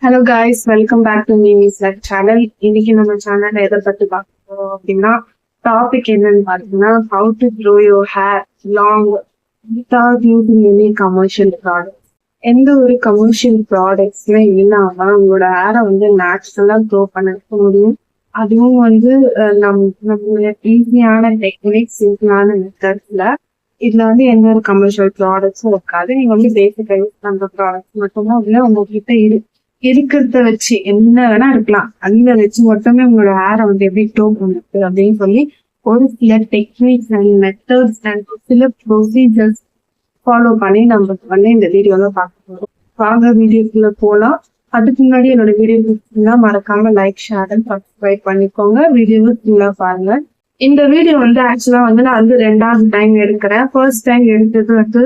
Hello guys, welcome back to Mee's life channel. இன்னைக்கு நம்ம சேனல்ல எதை பத்தி பார்க்க போறோம் அப்படின்னா, டாபிக் என்னன்னு பாத்தீங்கன்னா, how to grow your hair long without using any commercial products. எந்த ஒரு கமர்ஷியல் ப்ராடக்ட்ஸ்மே இல்லாம உங்களோட ஹேரை வந்து நேச்சுரலா க்ரோ பண்ண முடியும். அதுவும் வந்து நம்மளுடைய ஈஸியான டெக்னிக்ஸ், ஈஸியான மெத்தட்ஸ்ல. இதுல வந்து எந்த ஒரு கமர்ஷியல் ப்ராடக்ட்ஸும் இருக்காது. நீங்க வந்து பேசிக்கா யூஸ் பண்ற ப்ராடக்ட்ஸ் மட்டும்தான் உள்ள உங்ககிட்ட இருக்கிறத வச்சு என்ன வேணா இருக்கலாம். அந்த வச்சு மட்டுமே உங்களோட ஹேரை வந்து எப்படி க்ரோ பண்ணுறது அப்படின்னு சொல்லி ஒரு சில டெக்னிக்ஸ் அண்ட் மெத்தட்ஸ் அண்ட் சில ப்ரொசீஜர்ஸ் ஃபாலோ பண்ணி நம்ம வந்து இந்த வீடியோல பார்க்க போறோம். வாங்க வீடியோக்குள்ள போலாம். அதுக்கு முன்னாடி என்னோட வீடியோ பிடிச்சிருந்தா மறக்காம லைக், ஷேர் அண்ட் சப்ஸ்கிரைப் பண்ணிக்கோங்க. வீடியோவை ஃபுல்லா பாருங்க. இந்த வீடியோ வந்து ஆக்சுவலா வந்து நான் வந்து 2வது டைம் எடுக்கிறேன். ஃபர்ஸ்ட் டைம் எடுத்தது வந்து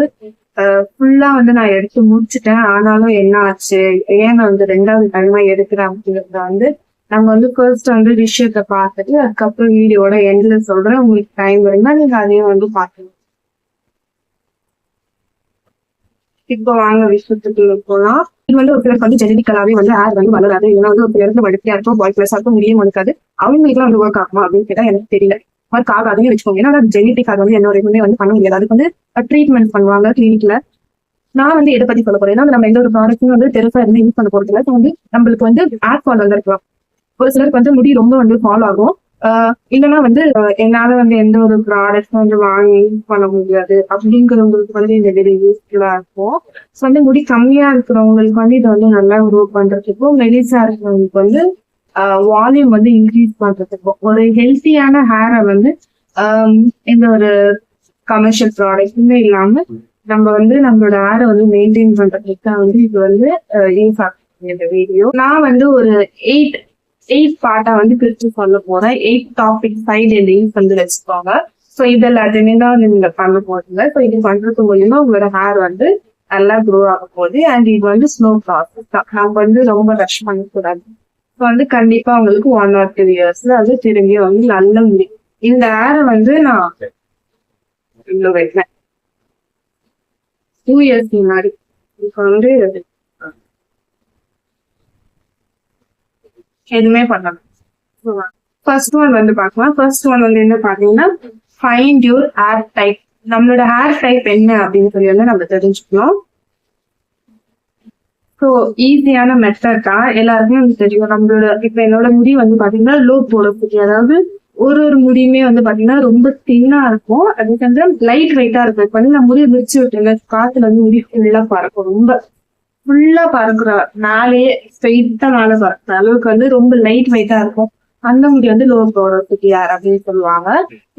ஃபுல்லா வந்து நான் எடுத்து முடிச்சுட்டேன். ஆனாலும் என்ன ஆச்சு, ஏன் நான் வந்து 2வது டைமா எடுக்கிறேன் அப்படிங்கறத வந்து நம்ம வந்து ஃபர்ஸ்ட் வந்து விஷயத்த பார்த்துட்டு அதுக்கப்புறம் வீடியோட எண்ட்ல சொல்றேன். உங்களுக்கு டைம் இருந்தா நீங்க அதையும் வந்து பாக்கணும். இப்போ வாங்க விஷயத்துக்குள்ள போலாம். இது வந்து ஒரு சிலருக்கு வந்து ஜெனடிக்கலாவே வந்து ஹேர் வந்து வளராது. இதெல்லாம் வந்து ஒரு சிலருக்கு வளர்த்தியா இருக்கும், பாய் பிளஸ் இருக்கும், முடியும் இருக்காது. அவங்களுக்கு வந்து ஒர்க் ஆகுமா அப்படின்னு கேட்டா எனக்கு தெரியல. ஒர்க் ஆகாதுன்னு வச்சுக்கோங்க. ஏன்னா ஜெனடிக் அது வந்து என்னோட வந்து பண்ண முடியாது. அதுக்கு வந்து ட்ரீட்மெண்ட் பண்ணுவாங்க கிளினிக்ல. நான் வந்து எதை பத்தி சொல்ல போறேன், ஏன்னா நம்ம எந்த ஒரு ப்ராடக்ட்டும் வந்து பெருசா இருந்து யூஸ் பண்ண போறது இல்லை. வந்து நம்மளுக்கு வந்து ஹேர் ஃபால் வந்து இருக்கலாம். ஒரு சிலருக்கு வந்து முடி ரொம்ப வந்து ஃபால் ஆகும். இல்லைன்னா வந்து என்னால வந்து எந்த ஒரு ப்ராடக்ட்டும் வந்து வாங்கி யூஸ் பண்ண முடியாது அப்படிங்கிறவங்களுக்கு வந்து இந்த வீடியோ யூஸ்ஃபுல்லா இருக்கும். ஸோ வந்து முடி கம்மியா இருக்கிறவங்களுக்கு வந்து இதை வந்து நல்லா க்ரோ பண்றதுக்கும், மெலிசா இருக்கிறவங்களுக்கு வந்து வால்யூம் வந்து இன்க்ரீஸ் பண்றதுக்கும், ஒரு ஹெல்த்தியான ஹேரை வந்து இந்த ஒரு கமர்ஷியல் ப்ராடக்ட்டுமே இல்லாம நம்ம வந்து நம்மளோட ஹேரை வந்து மெயின்டைன் பண்றதுக்கு வந்து இது வந்து யூஸ் ஆகும் இந்த வீடியோ. நான் வந்து ஒரு 8 பார்ட்டா வந்து பிரிச்சு சொல்ல போறேன். 8 டாபிக் சைடு லிங்க் வந்து வச்சுக்கோங்க. ஸோ இதெல்லாத்தையுமே தான் நீங்க பண்ண போறீங்க. ஸோ இது பண்றது மூலியமா உங்களோட ஹேர் வந்து நல்லா க்ரோ ஆக போகுது. அண்ட் இது வந்து ஸ்லோ ப்ராசஸ் தான். நம்ம வந்து ரொம்ப ரஷ் பண்ணக்கூடாது. ஸோ வந்து கண்டிப்பா உங்களுக்கு 1 or 2 இயர்ஸ்ல அது திரும்பி வந்து நல்ல முடியும். இந்த ஹேரை வந்து நான் இவ்வளவு வைக்கிறேன் 2 இயர்ஸ் முன்னாடி. இப்போ வந்து எதுவுமே பண்ணலாம். ஃபர்ஸ்ட் ஒன் வந்து பார்க்கலாம். ஃபர்ஸ்ட் ஒன் வந்து என்ன பாத்தீங்கன்னா, ஃபைண்ட் யூர் ஹேர் டைப். நம்மளோட ஹேர் டைப் என்ன அப்படின்னு சொல்லி வந்து நம்ம தெரிஞ்சுக்கணும். ஸோ ஈஸியான மெத்தட் தான், எல்லாருக்குமே வந்து தெரியும். நம்மளோட இப்ப என்னோட முடி வந்து பாத்தீங்கன்னா லோ போடக்கூடிய, அதாவது ஒரு முடியுமே வந்து பாத்தீங்கன்னா ரொம்ப தின்னா இருக்கும். அதுக்கு வந்து லைட் வெயிட்டா இருக்கும். இப்ப வந்து நான் முடியை விரிச்சு விட்டுருங்க, காத்துல வந்து முடி ஃபுல்லா பறக்கும். ரொம்ப ஃபுல்லா பறக்குற மேலேயே ஸ்ட்ரெயிட்டா மேல பறக்குற அளவுக்கு வந்து ரொம்ப லைட் வெயிட்டா இருக்கும். அந்த முடி வந்து லோ போரோசிட்டி ஹேர் அப்படின்னு சொல்லுவாங்க.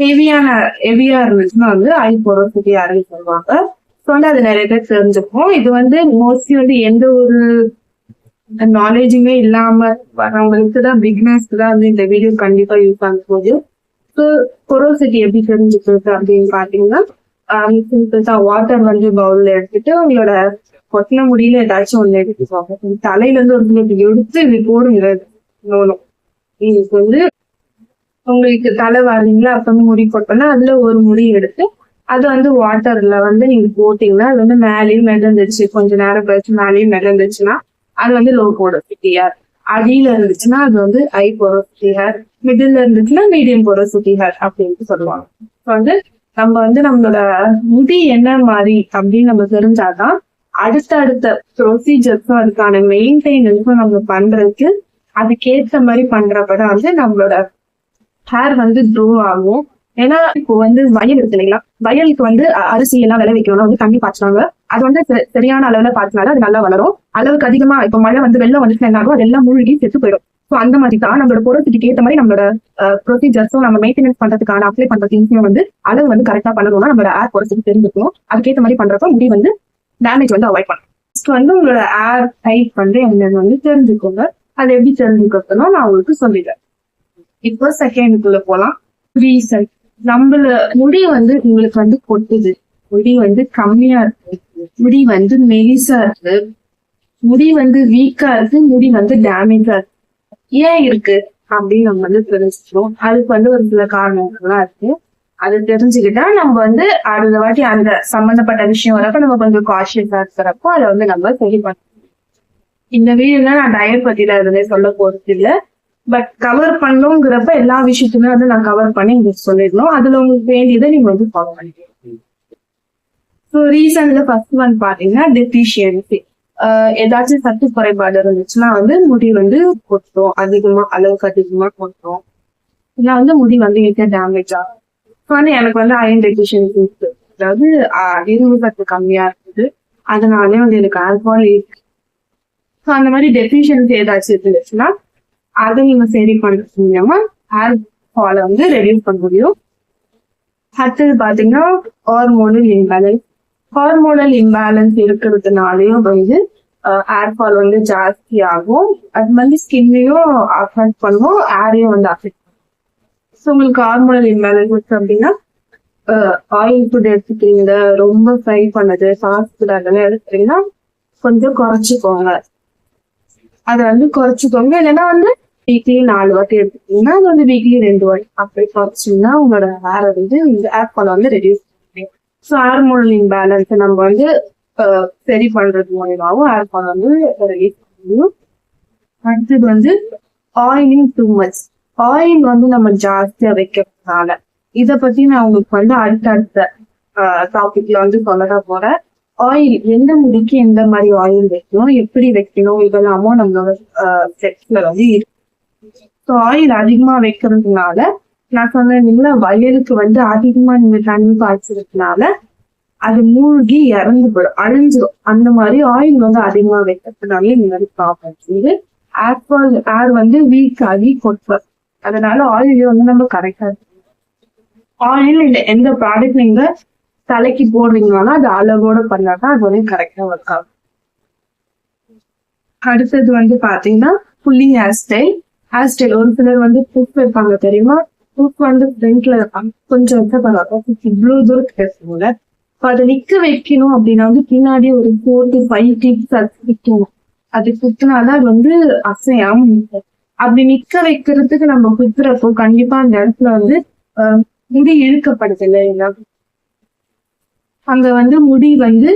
ஹெவியா இருந்துச்சுன்னா வந்து ஹை போரோசிட்டி ஹேர்னு சொல்லுவாங்க. ஸோ வந்து அது நிறைய பேர் தெரிஞ்சுக்கும். இது வந்து மோஸ்ட்லி வந்து எந்த ஒரு நாலேஜுமே இல்லாம வரவங்களுக்கு தான், பிகினர்ஸ்க்கு தான் வந்து இந்த வீடியோ கண்டிப்பா யூஸ் ஆக போகுது. ஸோ போரோசிட்டி எப்படி தெரிஞ்சுக்கிறது அப்படின்னு பாத்தீங்கன்னா, சிம்பிள்ஸா வாட்டர் வந்து பவுல்ல எடுத்துட்டு உங்களோட கொட்டின முடியல ஏதாச்சும் ஒண்ணு எடுத்துக்கோங்க. தலையில இருந்து ஒரு சில எடுத்து இது போடுங்க. இன்னைக்கு வந்து உங்களுக்கு தலை வாரிங்களா, அப்ப வந்து முடி போட்டோம்னா அதுல ஒரு முடி எடுத்து அது வந்து வாட்டர்ல வந்து நீங்க போட்டீங்கன்னா அது வந்து மேலேயும் மிதந்துச்சு, கொஞ்ச நேரம் கழிச்சு மேலேயும் மிதந்துச்சுன்னா அது வந்து லோ போரோசிட்டி ஹேர். அடியில இருந்துச்சுன்னா அது வந்து ஹை போரோசிட்டி ஹேர். மிடில் இருந்துச்சுன்னா மீடியம் போரோசிட்டி ஹேர் அப்படின்ட்டு சொல்லுவாங்க. வந்து நம்ம வந்து நம்மளோட முடி என்ன மாதிரி அப்படின்னு நம்ம தெரிஞ்சாதான் அடுத்த ப்ரொசீஜர்ஸும் அதுக்கான மெயின்டெனன்ஸும் நம்ம பண்றதுக்கு அதுக்கேற்ற மாதிரி பண்றப்பதான் வந்து நம்மளோட ஹேர் வந்து க்ரோ ஆகும். ஏன்னா இப்போ வந்து வயல் இருக்கு இல்லைங்களா, வயலுக்கு வந்து அரிசி எல்லாம் விளைவிக்கணும்னா வந்து தண்ணி பாய்ச்சினாங்க. அது வந்து சரியான அளவுல பாய்ச்சினாலும் அது நல்லா வளரும். அளவுக்கு அதிகமா இப்போ மழை வந்து வெள்ளம் வந்துச்சு என்னாகும், அது எல்லாம் மூழ்கி செத்து போயிடும். ஸோ அந்த மாதிரி தான் நம்மளோட பொருத்துக்கு ஏற்ற மாதிரி நம்மளோட ப்ரொசீஜர்ஸும் நம்ம மெயின்டெனன்ஸ் பண்றதுக்கான அப்ளை பண்ற திங்ஸையும் வந்து அளவு வந்து கரெக்டா பண்ணணும்னா நம்மளோட ஹேர் பொறுத்துக்கு தெரிஞ்சுக்கணும். அதுக்கேற்ற மாதிரி பண்றப்ப முடி வந்து டேமேஜ் வந்து அவாய்ட் பண்ணணும். ஃபர்ஸ்ட் வந்து உங்களோட ஹேர் டைப் வந்து என்னன்னு வந்து தெரிஞ்சுக்கோங்க. அது எப்படி தெரிஞ்சுக்கணும் நான் உங்களுக்கு சொல்லிடுறேன். இப்போ செகண்டுக்குள்ள போலாம். ரீசன், நம்மள முடி வந்து உங்களுக்கு வந்து கொட்டுது, முடி வந்து கம்மியா இருக்கு, முடி வந்து மெலிசா இருக்கு, முடி வந்து வீக்கா இருக்கு, முடி வந்து டேமேஜா இருக்கு. ஏன் இருக்கு அப்படின்னு நம்ம வந்து தெரிஞ்சுக்கணும். அதுக்கு வந்து ஒரு சில காரணங்கள்லாம் இருக்கு. அது தெரிஞ்சுக்கிட்டா நம்ம வந்து அடுத்த வாட்டி அந்த சம்பந்தப்பட்ட விஷயம் வரப்ப நம்ம கொஞ்சம் காஷியஸா இருக்கிறப்போ அதை வந்து நம்ம சரி பண்ணணும். இந்த வீடியோல நான் டயட் பத்தில எதுவுமே சொல்ல போறது இல்ல. பட் கவர் பண்ணணுங்கிறப்ப எல்லா விஷயத்தையுமே வந்து நான் கவர் பண்ணி உங்களுக்கு சொல்லிடணும். அதுல உங்களுக்கு வேண்டியதை நீங்க வந்து ஃபாலோ பண்ணிக்கலாம். ஸோ ரீசன்ல ஃபர்ஸ்ட் ஒன் பாத்தீங்கன்னா டெஃபிஷியன்சி. ஏதாச்சும் சத்து குறைபாடு இருந்துச்சுன்னா வந்து முடி வந்து கொட்டும், அளவுக்கு அதிகமா கொட்டும், இல்லை வந்து முடி வந்து டேமேஜ் ஆகும். ஸோ வந்து எனக்கு வந்து அயன் டெஃபிஷியன்சி இருக்கு, அதாவது இரும்பு சத்து கம்மியா இருக்குது, அதனாலே வந்து எனக்கு ஆல்கஹால் இருக்கு. ஸோ அந்த மாதிரி டெஃபிஷியன்சி ஏதாச்சும் இருந்துச்சுன்னா அதை நீங்க சரி பண்றது மூலியமா ஹேர் ஃபாலை வந்து ரெடியூஸ் பண்ண முடியும். அடுத்தது பாத்தீங்கன்னா ஹார்மோனல் இம்பேலன்ஸ். ஹார்மோனல் இம்பேலன்ஸ் இருக்கிறதுனாலயும் வந்து ஹேர் ஃபால் வந்து ஜாஸ்தி ஆகும். அது வந்து ஸ்கின்னையும் அஃபெக்ட் பண்ணும், ஹேரையும் வந்து அஃபெக்ட் பண்ணும். ஸோ உங்களுக்கு ஹார்மோனல் இம்பேலன்ஸ் இருக்கு அப்படின்னா ஆயில் ஃபுட் எடுத்துக்கிறீங்க, ரொம்ப ஃப்ரை பண்ணது, ஃபாஸ்ட் ஃபுட் அதெல்லாம் எடுத்துக்கிறீங்கன்னா கொஞ்சம் குறைச்சிக்கோங்க. அதை வந்து குறைச்சிக்கோங்க. இல்லைன்னா வந்து வீக்லி 4 வாட்டி எடுத்துக்கிட்டீங்கன்னா அது வந்து வீக்லி 2 வாட்டி அப்படி குறைச்சிங்கன்னா உங்களோட ஹேரை வந்து ஹேர் ஃபால் வந்து ரெடியூஸ் பண்ணுவீங்க. ஸோ ஹார்மோனல் இம்பேலன்ஸை நம்ம வந்து சரி பண்றது மூலியமாகவும் ஹேர் ஃபால் வந்து ரெடியூஸ் பண்ண முடியும். அடுத்தது வந்து ஆயிலிங் டூ மச். ஆயில் வந்து நம்ம ஜாஸ்தியா வைக்கிறதுனால, இதை பத்தி நான் உங்களுக்கு வந்து அடுத்த டாபிக்ல வந்து சொல்லதான் போறேன். ஆயில் எந்த முடிக்கு எந்த மாதிரி ஆயில் வைக்கணும், எப்படி வைக்கணும், இதெல்லாமும் நம்மளோட செக்ஸ்ல வந்து இருக்கு. ஸோ ஆயில் அதிகமா வைக்கிறதுனால நான் சொன்னீங்களா, வயலுக்கு வந்து அதிகமா நீங்க தண்ணி பாய்ச்சறதுனால அது மூழ்கி இறந்து போயிடும், அழிஞ்சிடும். அந்த மாதிரி ஆயில் வந்து அதிகமா வைக்கிறதுனாலே இந்த மாதிரி ப்ராப்ளம்ஸ் வந்து ஏர் வந்து வீக் ஆகி கொட்டும். அதனால ஆயில் வந்து நம்ம கரெக்டா ஆயில் இல்லை எந்த ப்ராடக்ட் நீங்க தலைக்கு போடுறீங்கனாலும் அது அளவோட பண்ணாதான் அது வந்து கரெக்டா ஒர்க் ஆகும். அடுத்தது வந்து பாத்தீங்கன்னா pulling hair style. Hair style ஒரு சிலர் வந்து புக் வைப்பாங்க தெரியுமா, புக் வந்து ஃப்ரண்ட்ல கொஞ்சம் வச்ச இவ்வளவு தூரம் பேசுவோம்ல. இப்போ அதை நிக்க வைக்கணும் அப்படின்னா வந்து பின்னாடி ஒரு 4 to 5 கிளிப்ஸ் அது நிக்கணும். அது குத்துனாதான் அது வந்து அசையாம நிற்கும். அப்படி நிக்க வைக்கிறதுக்கு நம்ம குத்துறப்போ கண்டிப்பா அந்த இடத்துல வந்து முடி இழுக்கப்படுது இல்லைங்களா, அங்க வந்து முடி வந்து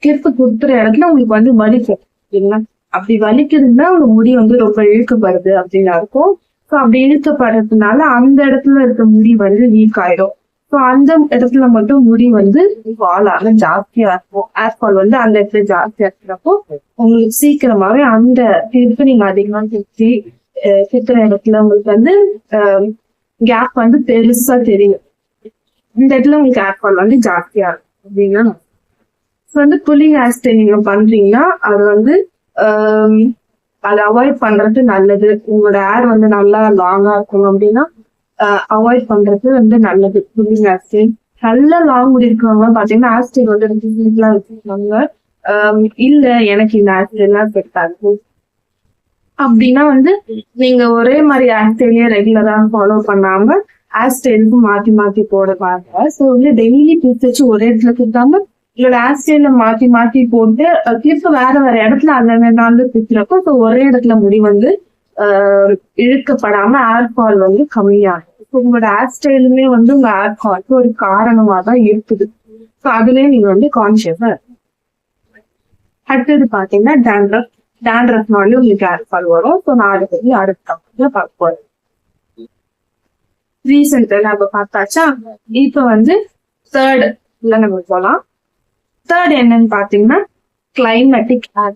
கிளிப்பு குத்துற இடத்துல உங்களுக்கு வந்து வலிக்கும் இல்லைங்களா. அப்படி வலிக்குதுன்னா உங்க முடி வந்து ரொம்ப இழுக்கப்படுது அப்படின்னு இருக்கும். ஸோ அப்படி இழுக்கப்படுறதுனால அந்த இடத்துல இருக்க முடி வந்து வீக் ஆயிடும். ஸோ அந்த இடத்துல மட்டும் முடி வந்து ஃபால் ஆக ஜாஸ்தியா இருக்கும். ஹேர் ஃபால் வந்து அந்த இடத்துல ஜாஸ்தியா இருக்கிறப்போ உங்களுக்கு சீக்கிரமாவே அந்த கிளிப்பு நீங்க அதிகமா சுத்துற இடத்துல உங்களுக்கு வந்து கேப் வந்து பெருசா தெரியும். இந்த இடத்துல உங்களுக்கு ஹேர் ஃபால் வந்து ஜாஸ்தியா இருக்கும் அப்படின்னா வந்து புல்லிங் ஹேர் ஸ்டைல் நீங்க பண்றீங்கன்னா அது வந்து அதை அவாய்ட் பண்றது நல்லது. உங்களோட ஹேர் வந்து நல்லா லாங்கா இருக்கும் அப்படின்னா அவாய்ட் பண்றது வந்து நல்லது. புல்லிங் ஹேர் ஸ்டைல் நல்லா லாங் முடி இருக்கவங்க பாத்தீங்கன்னா ஹேர் ஸ்டைல் வந்து வச்சிருக்காங்க, இல்ல எனக்கு இந்த ஹேர் ஸ்டைல் எல்லாம் செட் ஆகுது அப்படின்னா வந்து நீங்க ஒரே மாதிரி ஹேர் ஸ்டைலே ரெகுலரா ஃபாலோ பண்ணாம ஹேர் ஸ்டைலுக்கு மாத்தி மாத்தி போட பாருங்க. ஸோ வந்து டெய்லி கிளிப் வச்சு ஒரே இடத்துல கொடுத்தாம இதோட ஹேர் ஸ்டைல மாத்தி மாத்தி போட்டு கிளிப் வேற வேற இடத்துல அந்த நாள்ல குத்துறப்போ ஸோ ஒரே இடத்துல முடி வந்து இழுக்கப்படாம ஹேர் ஃபால் வந்து கம்மியாகும். ஸோ உங்களோட ஹேர் ஸ்டைலுமே வந்து உங்க ஹேர் ஃபால்க்கு ஒரு காரணமா தான் இருக்குது. ஸோ அதுலயே நீங்க வந்து கான்சியஸா. அடுத்தது பாத்தீங்கன்னா டேண்ட்ரஃப். டேண்ட்ரஃப்னாலே உங்களுக்கு ஹேர் ஃபால் வரும். ஸோ நான் அதை பத்தி அடுத்த பார்க்க போறேன். ரீசெண்டா நம்ம பார்த்தாச்சா, இப்ப வந்து தேர்ட் இல்ல நம்ம போலாம். தேர்ட் என்னன்னு பாத்தீங்கன்னா கிளைமேட்டிக் ஹேர்.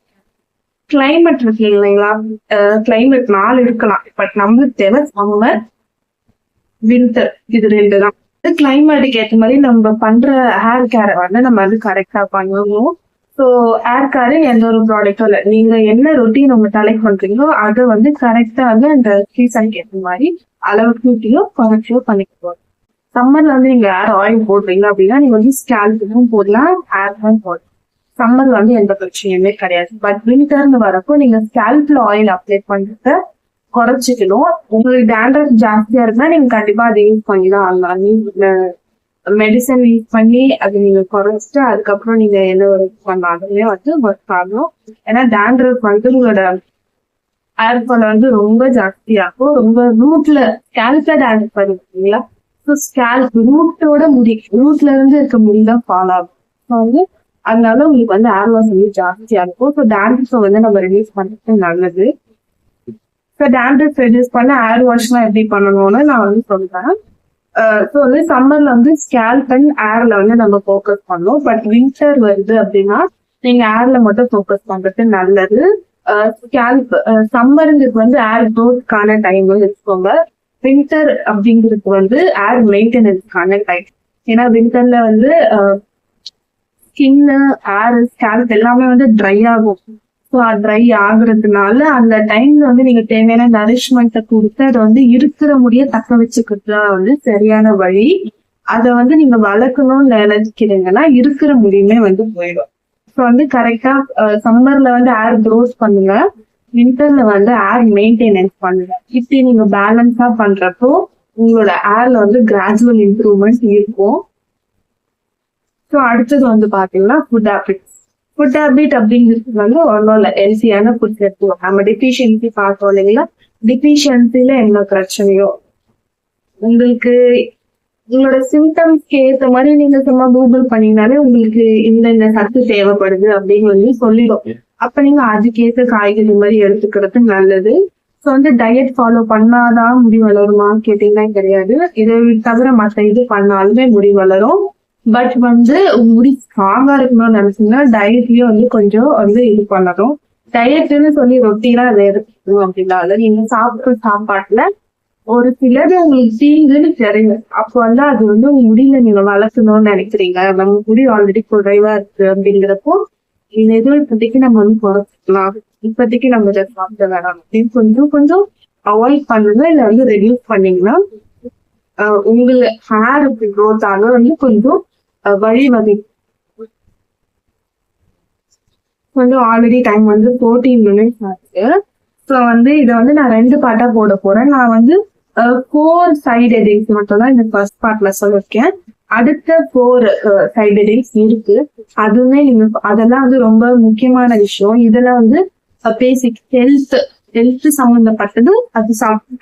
கிளைமேட் இருக்கு இல்லைங்களா, கிளைமேட் 4 இருக்கலாம், பட் நம்மளுக்கு தேவை சம்மர், வின்டர், இது 2 தான். கிளைமேட்டுக்கு ஏற்ற மாதிரி நம்ம பண்ற ஹேர் கேரை வந்து நம்ம வந்து கரெக்டா பண்ணுவோம். ஸோ ஹேர் கேரு எந்த ஒரு ப்ராடக்டும் இல்லை, நீங்க என்ன ரொட்டீன் உங்க தலைக்கு பண்றீங்களோ அதை வந்து கரெக்டா வந்து அந்த சீசனுக்கு ஏற்ற மாதிரி அளவு கூட்டியோ குறைச்சியோ பண்ணிக்குவோம். சம்மர்ல வந்து நீங்க ஹேர் ஆயில் போடுறீங்க அப்படின்னா நீங்க வந்து ஸ்கேல்புக்கும் போடலாம், ஹேர் போடலாம். சம்மர்ல வந்து எந்த பிரச்சனையுமே கிடையாது. பட் வின்டர்னு வரப்போ நீங்க ஸ்கேல்ப்ல ஆயில் அப்ளை பண்றத குறைச்சிக்கணும். உங்களுக்கு டேண்ட்ரஃப் ஜாஸ்தியா இருந்தா நீங்க கண்டிப்பா அதை யூஸ் பண்ணிதான் ஆகலாம். மெடிசன் யூஸ் பண்ணி அதை நீங்க குறைச்சிட்டு அதுக்கப்புறம் நீங்க என்ன ஒர்க் பண்ணாலுமே வந்து ஒர்க் ஆகும். ஏன்னா டேண்ட்ரஃப் வந்து உங்களோட ஹேர் ஃபால் வந்து ரொம்ப ஜாஸ்தியாகும். ரொம்ப ரூட்ல ஸ்கேல்ப்ல டேண்ட்ரஃப் பண்ணிருக்கீங்களா, ஸோ ஸ்கேல்ப் ரூட்டோட முடி, ரூட்ல இருந்து இருக்க முடிதான் ஃபால் ஆகும். ஸோ வந்து அதனால உங்களுக்கு வந்து ஹேர் லாஸ் வந்து ஜாஸ்தியா இருக்கும். ஸோ டேண்ட்ரஃபை வந்து நம்ம ரிலீஸ் பண்றது நல்லது. ஸோ டேண்ட்ரஃப் ரெடியூஸ் பண்ண ஹேர் வாஷ்லாம் எப்படி பண்ணணும்னு நான் வந்து சொல்றேன். ஸோ வந்து சம்மர்ல வந்து ஸ்கேல்ப் அண்ட் ஹேர்ல வந்து நம்ம ஃபோக்கஸ் பண்ணோம். பட் வின்டர் வருது அப்படின்னா நீங்க ஹேர்ல மட்டும் ஃபோக்கஸ் பண்றது நல்லது. ஸ்கேல்ப் சம்மருங்கிறது வந்து ஹேர் க்ரோத்க்கான டைம் வச்சுக்கோங்க. வின்டர் அப்படிங்கிறது வந்து ஹேர் மெயின்டெனன்ஸ்க்கான டைம். ஏன்னா வின்டர்ல வந்து ஸ்கின்னு ஹேர் ஸ்கேல்ப் எல்லாமே வந்து ட்ரை ஆகும். ஸோ அது ட்ரை ஆகுறதுனால அந்த டைம்ல வந்து நீங்க தேவையான நரிஷ்மெண்ட்டை கொடுத்து அதை வந்து இருக்கிற முடிய தக்க வச்சுக்கிறது தான் வந்து சரியான வழி. அதை வந்து நீங்க வளர்க்கணும்னு நினைக்கிறீங்கன்னா இருக்கிற முடியுமே வந்து போயிடும். ஸோ வந்து கரெக்டா சம்மர்ல வந்து ஹேர் க்ரோத் பண்ணுங்க, வின்டர்ல வந்து ஹேர் மெயின்டெனன்ஸ் பண்ணுங்க. இப்படி நீங்க பேலன்ஸா பண்றப்போ உங்களோட ஹேர்ல வந்து கிராஜுவல் இம்ப்ரூவ்மெண்ட் இருக்கும். ஸோ அடுத்தது வந்து பாத்தீங்கன்னா ஃபுட் ஹேபிட்ஸ். ஃபுட் ஹேபிட் அப்படிங்கிறது வந்து ஒன்றும் இல்லை, ஹெல்த்தியான ஃபுட் எடுத்துவோம். நம்ம டிஃபிஷியன்சி பார்த்தோம் இல்லைங்களா, டிஃபிஷியன்சில என்ன பிரச்சனையோ உங்களுக்கு உங்களோட சிம்டம்ஸ்க்கு ஏற்ற மாதிரி நீங்க சும்மா கூகுள் பண்ணீங்கனாலே உங்களுக்கு இந்த சத்து தேவைப்படுது அப்படின்னு வந்து சொல்லிடும். அப்ப நீங்க அதுக்கேற்ற காய்கறி மாதிரி எடுத்துக்கிறது நல்லது. ஸோ வந்து டயட் ஃபாலோ பண்ணாதான் முடி வளருமான்னு கேட்டீங்கன்னா கிடையாது. இதை தவிர மற்ற இது பண்ணாலுமே முடி வளரும். பட் வந்து முடி ஸ்ட்ராங்கா இருக்கணும்னு நினைச்சீங்கன்னா டயட்லயும் வந்து கொஞ்சம் வந்து இது பண்ணணும். டயட்னு சொல்லி ரொட்டீனா அதை எடுத்துக்கணும் அப்படின்னா நீங்க சாப்பிட்ற சாப்பாட்டுல ஒரு சிலது உங்களுக்கு தீங்குன்னு தெரியும். அப்போ வந்து அது வந்து உங்க முடியில நீங்க வளர்க்கணும்னு நினைக்கிறீங்க, நம்ம முடி ஆல்ரெடி குறைவா இருக்கு அப்படிங்கிறப்போ இந்த இது இப்போதைக்கு நம்ம வந்து குறைச்சிக்கலாம், இப்போதைக்கு நம்ம இதை சாப்பிட வேணாம் அப்படின்னு கொஞ்சம் கொஞ்சம் அவாய்ட் பண்ணுங்க. இல்லை வந்து ரெடியூஸ் பண்ணீங்கன்னா உங்களுக்கு ஹேர் க்ரோத் ஆக வந்து கொஞ்சம் வழிவகை. கொஞ்சம் ஆல்ரெடி டைம் வந்து 14 minutes ஆச்சு. ஸோ வந்து இதை வந்து நான் 2 பார்ட்டா போட போறேன். நான் வந்து 4 சைடு எடிங்ஸ் மட்டும் தான் இந்த ஃபர்ஸ்ட் பார்ட்ல சொல்லிருக்கேன். அடுத்த 4 சைடு எடிங்ஸ் இருக்கு. அதுவுமே நீங்க அதெல்லாம் வந்து ரொம்ப முக்கியமான விஷயம். இதெல்லாம் வந்து பேசிக் ஹெல்த் சம்பந்தப்பட்டது. அது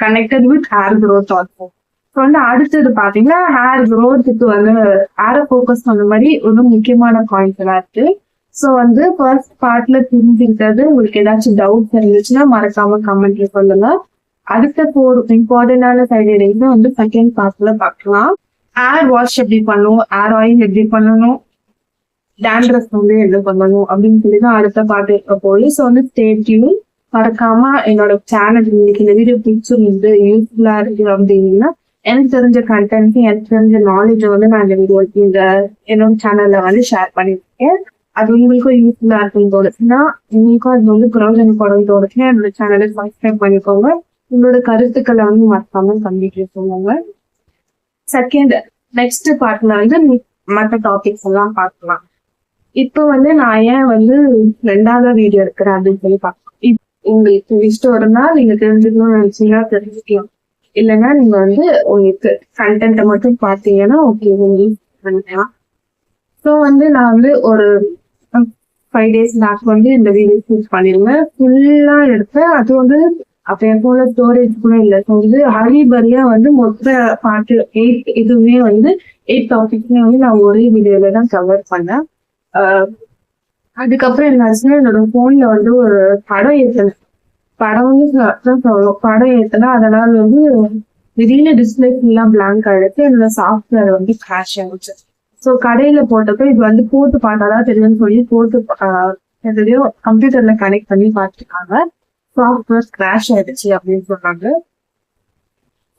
கனெக்டட் வித் ஹேர் க்ரோத் ஆகும். ஸோ வந்து அடுத்தது பாத்தீங்கன்னா ஹேர் க்ரோத்துக்கு வந்து ஹேரை ஃபோக்கஸ் பண்ண மாதிரி ஒரு முக்கியமான பாயிண்ட்ஸ் எல்லாம் இருக்கு. ஸோ வந்து ஃபர்ஸ்ட் பார்ட்ல தெரிஞ்சுக்கிட்டது. உங்களுக்கு ஏதாச்சும் டவுட்ஸ் இருந்துச்சுன்னா மறக்காம கமெண்ட்ல சொல்லுங்க. அடுத்த 4 இம்பார்ட்டன்டான சைடு எடிங்ஸ் வந்து செகண்ட் பார்ட்ல பார்க்கலாம். ஹேர் வாஷ் எப்படி பண்ணணும், ஹேர் ஆயில் எப்படி பண்ணணும், டேண்ட்ரஃப் வந்து என்ன பண்ணணும் அப்படின்னு சொல்லி தான் அடுத்த பார்ட் இருக்க போகுது. ஸோ வந்து ஸ்டே டியூன். மறக்காம என்னோட சேனல் இன்னைக்கு இந்த வீடியோ பிடிச்சிருந்து யூஸ்ஃபுல்லா இருக்கு அப்படின்னா எனக்கு தெரிஞ்ச கண்டென்ட், எனக்கு தெரிஞ்ச நாலேஜ் வந்து நான் இந்த என்னோட சேனல்ல வந்து ஷேர் பண்ணிருக்கேன். அது உங்களுக்கும் யூஸ்ஃபுல்லா இருக்குன்னு தோணுச்சுன்னா, உங்களுக்கும் அது வந்து பிரயோஜனப்படும் தோணுச்சுன்னா என்னோட சேனலை சப்ஸ்கிரைப் பண்ணிக்கோங்க. உங்களோட கருத்துக்களை வந்து மறக்காம கம்ப்ளீட் சொல்லுவாங்க. செகண்ட் நெக்ஸ்ட் பார்ட்ல வந்து மற்ற டாபிக்ஸ் எல்லாம் பார்க்கலாம். இப்போ வந்து நான் ஏன் வந்து 2வது வீடியோ எடுக்கிறேன் அப்படின்னு சொல்லி பார்க்கலாம். உங்களுக்கு இஷ்டம் இருந்தா நீங்க தெரிஞ்சுக்கணும்னு நினைச்சீங்கன்னா தெரிஞ்சுக்கலாம். இல்லைன்னா நீங்க வந்து உங்களுக்கு கண்டென்ட்டை மட்டும் பார்த்தீங்கன்னா ஓகே பண்ணிக்கலாம். ஸோ வந்து நான் வந்து ஒரு 5 days பேக் வந்து இந்த வீடியோ ஷூட் பண்ணிருந்தேன். ஃபுல்லா எடுத்தேன். அது வந்து அப்ப எப்போல ஸ்டோரேஜ் கூட இல்லை. ஸோ வந்து ஹரிபரியா வந்து மொத்த பார்ட் 8 இதுவுமே வந்து 8 டாபிக்ஸுமே வந்து நான் ஒரே வீடியோல தான் கவர் பண்ணேன். அதுக்கப்புறம் என்ன ஆச்சுன்னா என்னோட போன்ல வந்து ஒரு படம் ஏற்றினேன். படம் வந்து படம் ஏற்றினா அதனால வந்து திடீர்னு டிஸ்பிளே ஃபுல்லா பிளாங்க் ஆயிடுச்சு. என்னோட சாஃப்ட்வேர் வந்து கிராஷ் ஆயிடுச்சு. ஸோ கடையில போட்டப்போ இது வந்து போட்டு பார்த்தாதான் தெரியும்னு சொல்லி போட்டு எதுலையோ கம்ப்யூட்டர்ல கனெக்ட் பண்ணி பார்த்துருக்காங்க. சாஃப்ட்வேர் கிராஷ் ஆயிடுச்சு அப்படின்னு சொன்னாங்க.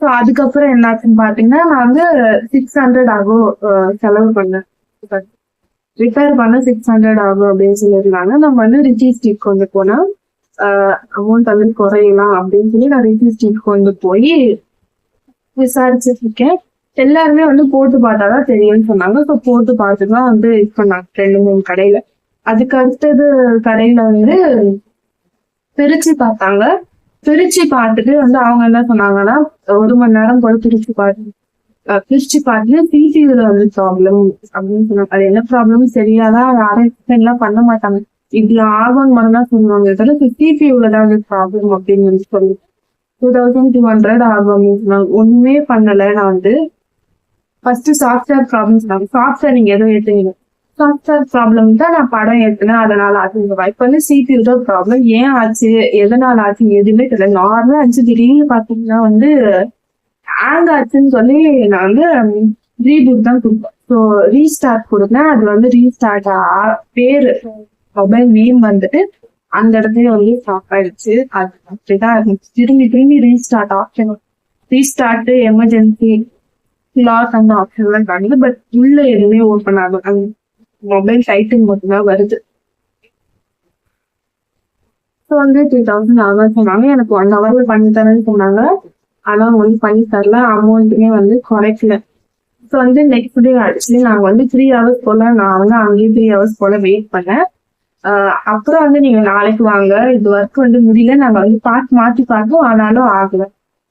ஸோ அதுக்கப்புறம் என்னாச்சுன்னு பாத்தீங்கன்னா நான் வந்து 600 ஆகும் செலவு பண்ணேன். ரிப்பேர் பண்ண 600 ஆகும் அப்படின்னு சொல்லியிருந்தாங்க. நம்ம வந்து ரிச்சி ஸ்ட்ரீட் கொண்டு போனா அமௌண்ட் வந்து குறையலாம் அப்படின்னு சொல்லி நான் ரிச்சி ஸ்ட்ரீட் கொண்டு போய் விசாரிச்சுட்டு இருக்கேன். எல்லாருமே வந்து போட்டு பார்த்தாதான் தெரியும்னு சொன்னாங்க. ஸோ போட்டு பார்த்துதான் வந்து இது பண்ணாங்க 2-3 கடையில. அதுக்கு அடுத்தது கடையில வந்து பிரிச்சு பார்த்தாங்க. பிரிச்சு பார்த்துட்டு வந்து அவங்க என்ன சொன்னாங்கன்னா 1 மணி நேரம் போல பிரிச்சு பார்த்துட்டு சிசியூல வந்து ப்ராப்ளம் அப்படின்னு சொன்னாங்க. அது என்ன ப்ராப்ளம் சரியாதான் ஆராய்ச்சி எல்லாம் பண்ண மாட்டாங்க. இதுல ஆகும்னு மட்டும் தான் சொல்லுவாங்க. சிசியூல தான் ப்ராப்ளம் அப்படின்னு சொல்லி 2200 ஆகும் அப்படின்னு சொன்னாங்க. ஒண்ணுமே பண்ணல. நான் வந்து ஃபர்ஸ்ட் சாஃப்ட்வேர் ப்ராப்ளம் சொன்னாங்க. சாஃப்ட்வேர் நீங்க எதுவும் ஏற்றுங்க, சாஃப்ட்வேர் ப்ராப்ளம் தான் நான் படம் ஏத்துனேன், அதனால ஆச்சுங்க. இப்ப வந்து CPU தான் ப்ராப்ளம். ஏன் ஆச்சு, எதனால ஆச்சு, எதுவுமே தெரியல. நார்மலா இருந்துச்சு. திடீர்னு பாத்தீங்கன்னா வந்து ஹேங் ஆச்சுன்னு சொல்லி நான் வந்து ரீபூட் தான் கொடுப்பேன். ஸோ ரீஸ்டார்ட் கொடுத்தேன். அது வந்து ரீஸ்டார்ட் பேரு மொபைல் நேம் வந்துட்டு அந்த இடத்துல வந்து ஸ்டாப் ஆயிடுச்சு. அது அப்படிதான் இருந்துச்சு. திரும்பி திரும்பி restart option, restart, emergency, lock அந்த ஆப்ஷன் எல்லாம் காணுது. பட் உள்ள எதுவுமே ஓப்பன் ஆகும். அந்த மொபைல் டைட்டில் மட்டும்தான் வருது. ஸோ வந்து 3000 ஆகும் சொன்னாங்க. எனக்கு 1 hour பண்ணி தரேன்னு சொன்னாங்க. ஆனா வந்து பண்ணி தரல. அமௌண்ட்டுமே வந்து குறைக்கல. ஸோ வந்து நெக்ஸ்ட் டே ஆக்சுவலி நாங்க வந்து 3 hours போல நான் வந்து அங்கேயே 3 hours போல வெயிட் பண்ணேன். அப்புறம் வந்து நீங்க நாளைக்கு வாங்க, இது ஒர்க் வந்து முடியல, நாங்க வந்து மாத்தி பார்த்தோம், ஆனாலும் ஆகல.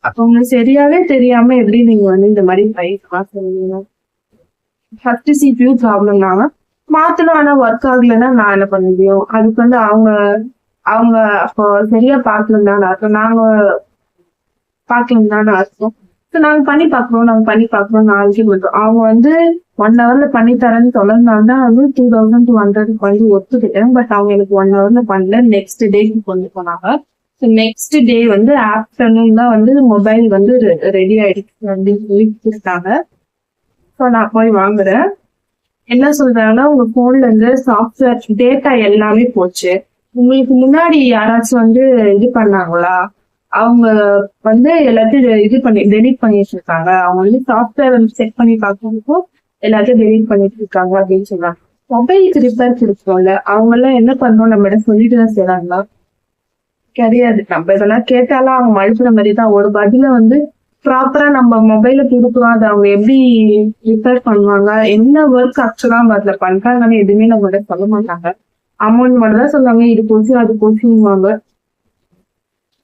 அப்ப உங்களுக்கு சரியாவே தெரியாம எப்படி நீங்க வந்து இந்த மாதிரி பிரைஸ் சொல்லுவீங்க? ஃபர்ஸ்ட் CPU ப்ராப்ளம் தாங்க மாத்தணும். ஆனா ஒர்க் ஆகலைன்னா நான் என்ன பண்ண முடியும்? அதுக்கு வந்து அவங்க அவங்க அப்போ சரியா பாக்கணும் தானே அர்த்தம். நாங்க பாக்கணும் தானே அர்த்தம். ஸோ நாங்க பண்ணி பாக்குறோம் நாளைக்கு மட்டும். அவங்க வந்து 1 hour பண்ணி தரேன்னு சொன்னதுனால தான் வந்து 2200 வந்து ஒத்துக்கிட்டேன். பட் அவங்க எனக்கு 1 hour பண்ணல. நெக்ஸ்ட் டேக்கு கொண்டு போனாங்க. ஸோ நெக்ஸ்ட் டே வந்து ஆஃப்டர்நூன் தான் வந்து மொபைல் வந்து ரெடி ஆயிடுச்சு அப்படின்னு சொல்லி கொடுத்தாங்க. ஸோ நான் போய் வாங்குறேன். என்ன சொல்றாங்கன்னா, உங்க போன்ல இருந்து சாஃப்ட்வேர் டேட்டா எல்லாமே போச்சு. உங்களுக்கு முன்னாடி யாராச்சும் வந்து இது பண்ணாங்களா? அவங்க வந்து எல்லாத்தையும் இது பண்ணி டெலீட் பண்ணிட்டு இருக்காங்க. அவங்க வந்து சாஃப்ட்வேர் வந்து செக் பண்ணி பார்க்கறதுக்கும் எல்லாத்தையும் டெலீட் பண்ணிட்டு இருக்காங்க அப்படின்னு சொல்றாங்க. மொபைலுக்கு ரிப்பேர் கொடுப்போம்ல, அவங்க எல்லாம் என்ன பண்ணணும், நம்ம இடம் சொல்லிட்டு தான் செய்யறாங்களா? கிடையாது. நம்ம இதெல்லாம் கேட்டாலும் அவங்க மழுப்புற மாதிரி தான். ஒரு பதில வந்து ப்ராப்பரா நம்ம மொபைல கொடுக்குறோம், அதை அவங்க எப்படி ரிப்பேர் பண்ணுவாங்க, என்ன ஒர்க் ஆக்சுவலா அவங்க அதுல பண்றாங்கன்னு எதுவுமே நம்ம சொல்ல மாட்டாங்க. அமௌண்ட் மட்டும் தான் சொல்லுவாங்க, இது போச்சு அது போச்சுவாங்க.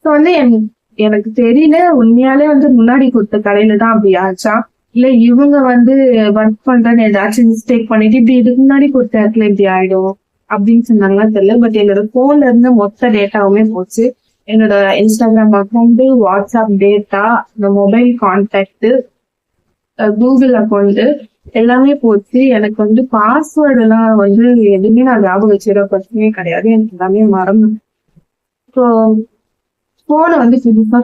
ஸோ வந்து எனக்கு தெரியல, உண்மையாலே வந்து முன்னாடி கொடுத்த கடையில தான் அப்படி ஆச்சா, இல்ல இவங்க வந்து ஒர்க் பண்றேன்னு ஏதாச்சும் மிஸ்டேக் பண்ணிட்டு இப்படி இதுக்கு முன்னாடி கொடுத்த இடத்துல இப்படி ஆயிடும் அப்படின்னு சொன்னாங்களா தெரியல. பட் என்னோட போன்ல இருந்து மொத்த டேட்டாவுமே போச்சு. என்னோட இன்ஸ்டாகிராம் அக்கௌண்ட், வாட்ஸ்அப் டேட்டா, இந்த மொபைல் கான்டாக்ட், கூகுள் அக்கௌண்ட் எல்லாமே போச்சு. எனக்கு வந்து பாஸ்வேர்டு எல்லாம் வந்து எதுவுமே நான் ஞாபகம் வச்சுக்கிற பிரச்சனையே கிடையாது. எனக்கு எல்லாமே மறந்து. ஸோ போனை வந்து புதுசா,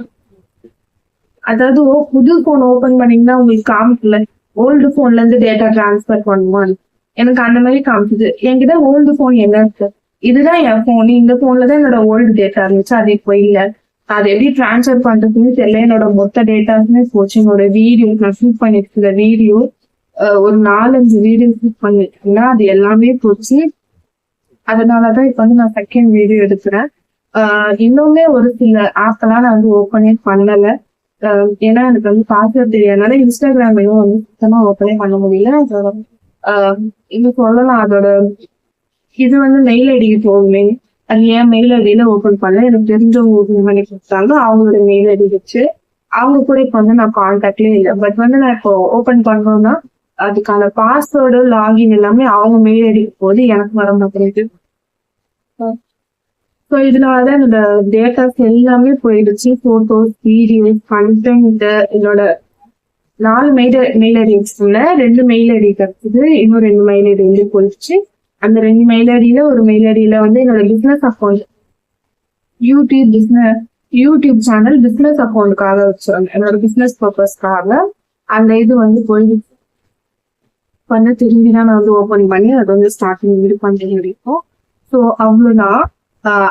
அதாவது புது போன் ஓபன் பண்ணீங்கன்னா உங்களுக்கு காமிக்கல ஓல்டு போன்ல இருந்து டேட்டா டிரான்ஸ்பர் பண்ணுவான்னு. எனக்கு அந்த மாதிரி காமிச்சுது. என்கிட்ட ஓல்டு போன் என்ன இருக்கு, இதுதான் என் போன், இந்த போன்ல தான் என்னோட ஓல்டு டேட்டா இருந்துச்சு, அது இப்போ இல்ல. அதை எப்படி டிரான்ஸ்பர் பண்றதுன்னு தெரியல. என்னோட மொத்த டேட்டாஸுமே போச்சு. என்னோட வீடியோ, நான் ஷூட் பண்ணிருக்கிற வீடியோ, ஒரு 4-5 வீடியோ ஷூட் பண்ணிருக்கீங்கன்னா அது எல்லாமே போச்சு. அதனாலதான் இப்ப வந்து நான் செகண்ட் வீடியோ எடுக்கிறேன். இன்னுமே ஒரு சில ஆப் எல்லாம் நான் வந்து ஓப்பனே பண்ணல. ஏன்னா எனக்கு வந்து பாஸ்வேர்ட் தெரியாதனால இன்ஸ்டாகிராமையும் வந்து சுத்தமா ஓப்பனே பண்ண முடியல. அதோட இது சொல்லலாம், அதோட இது வந்து மெயில் ஐடிக்கு போகுமே, அது ஏன் மெயில் ஐடியில ஓபன் பண்ணல. எனக்கு தெரிஞ்சவங்க ஓபன் பண்ணி கொடுத்தாங்க, அவங்களோட மெயில் ஐடி வச்சு. அவங்க கூட இப்ப வந்து நான் கான்டாக்ட்லயே இல்லை. பட் வந்து நான் இப்போ ஓபன் பண்றோம்னா அதுக்கான பாஸ்வேர்டு, லாகின் எல்லாமே அவங்க மெயில் ஐடிக்கு போகுது, எனக்கு வர மாட்டேங்குது. ஸோ இதனாலதான் என்னோட டேட்டாஸ் எல்லாமே போயிடுச்சு. போட்டோஸ், வீடியோஸ், கண்டென்ட், என்னோட 4 மெயில் ஐடி வச்சுல 2 மெயில் ஐடி கிடைச்சது. இன்னும் 2 மெயில் ஐடி வந்து போயிடுச்சு. அந்த 2 மெயில் ஐடியில ஒரு மெயில் ஐடியில வந்து என்னோட business account, YouTube channel business அக்கௌண்ட்டுக்காக வச்சிருந்தேன், என்னோட பிசினஸ் பர்பஸ்க்காக. அந்த இது வந்து போயிடுச்சு. பண்ண திரும்பிதான் நான் வந்து ஓபன் பண்ணி அதை வந்து ஸ்டார்டிங் இது பண்ற முடியும். ஸோ அவ்வளவுதான்.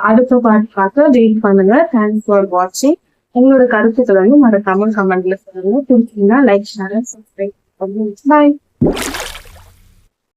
அடுத்த பார்ட் வெயிட் பண்ணுங்க. தேங்க்ஸ் ஃபார் வாட்சிங். உங்களோட கருத்துக்களை வந்து மறக்காம கமெண்ட்ல சொல்லுங்க. பிடிச்சிங்கன்னா லைக், ஷேர், சப்ஸ்கிரைப் பண்ணுங்க. பாய்.